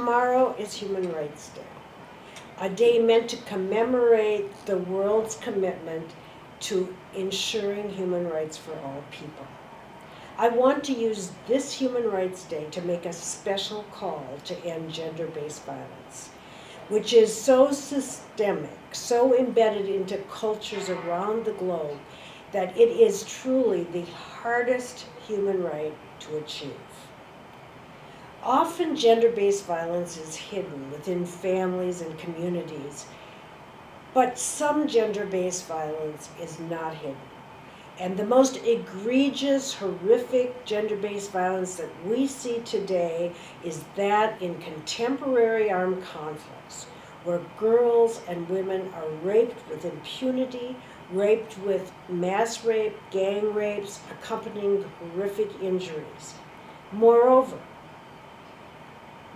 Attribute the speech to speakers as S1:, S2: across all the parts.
S1: Tomorrow is Human Rights Day, a day meant to commemorate the world's commitment to ensuring human rights for all people. I want to use this Human Rights Day to make a special call to end gender-based violence, which is so systemic, so embedded into cultures around the globe, that it is truly the hardest human right to achieve. Often gender-based violence is hidden within families and communities, but some gender-based violence is not hidden. And the most egregious, horrific gender-based violence that we see today is that in contemporary armed conflicts, where girls and women are raped with impunity, raped with mass rape, gang rapes, accompanying horrific injuries. Moreover,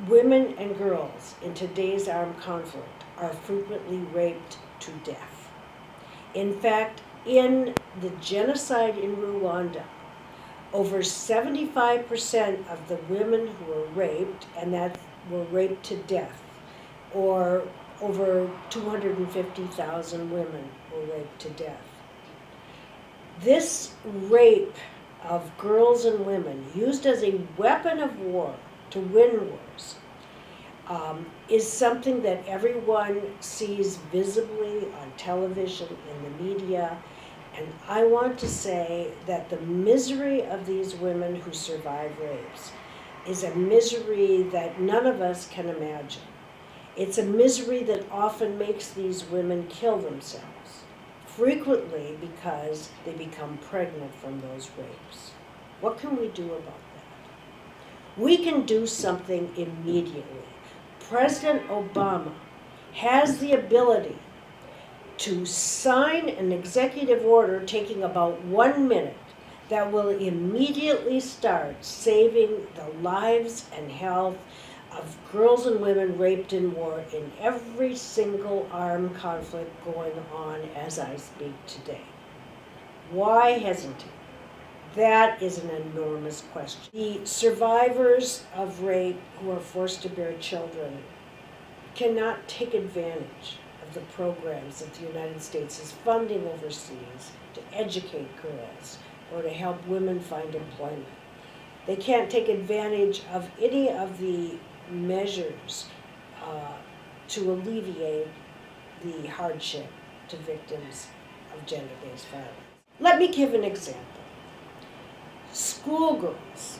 S1: women and girls in today's armed conflict are frequently raped to death. In fact, in the genocide in Rwanda, over 75% of the women who were raped, and that were raped to death, or over 250,000 women were raped to death. This rape of girls and women, used as a weapon of war to win wars, is something that everyone sees visibly on television, in the media. And I want to say that the misery of these women who survive rapes is a misery that none of us can imagine. It's a misery that often makes these women kill themselves, frequently because they become pregnant from those rapes. What can we do about that? We can do something immediately. President Obama has the ability to sign an executive order taking about 1 minute that will immediately start saving the lives and health of girls and women raped in war in every single armed conflict going on as I speak today. Why hasn't he? That is an enormous question. The survivors of rape who are forced to bear children cannot take advantage of the programs that the United States is funding overseas to educate girls or to help women find employment. They can't take advantage of any of the measures to alleviate the hardship to victims of gender-based violence. Let me give an example. Schoolgirls,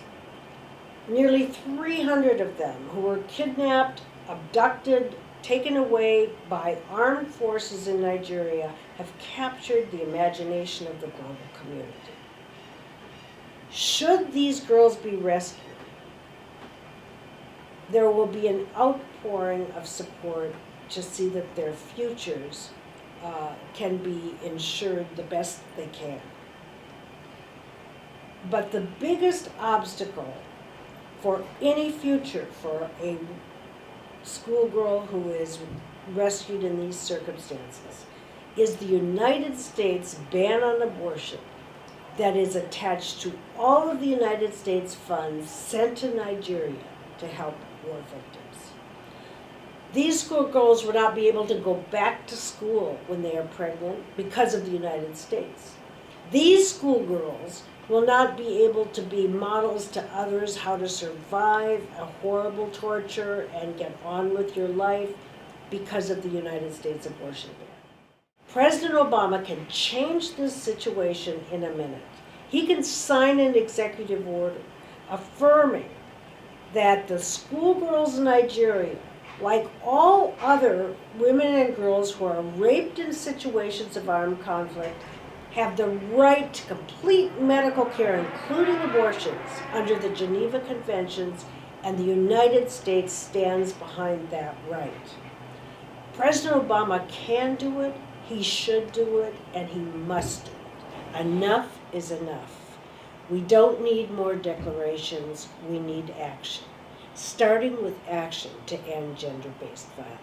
S1: nearly 300 of them who were kidnapped, abducted, taken away by armed forces in Nigeria, have captured the imagination of the global community. Should these girls be rescued, there will be an outpouring of support to see that their futures can be ensured the best they can. But the biggest obstacle for any future for a schoolgirl who is rescued in these circumstances is the United States ban on abortion that is attached to all of the United States funds sent to Nigeria to help war victims. These schoolgirls will not be able to go back to school when they are pregnant because of the United States. These schoolgirls will not be able to be models to others how to survive a horrible torture and get on with your life because of the United States abortion ban. President Obama can change this situation in a minute. He can sign an executive order affirming that the schoolgirls in Nigeria, like all other women and girls who are raped in situations of armed conflict, have the right to complete medical care, including abortions, under the Geneva Conventions, and the United States stands behind that right. President Obama can do it, he should do it, and he must do it. Enough is enough. We don't need more declarations, we need action, starting with action to end gender-based violence.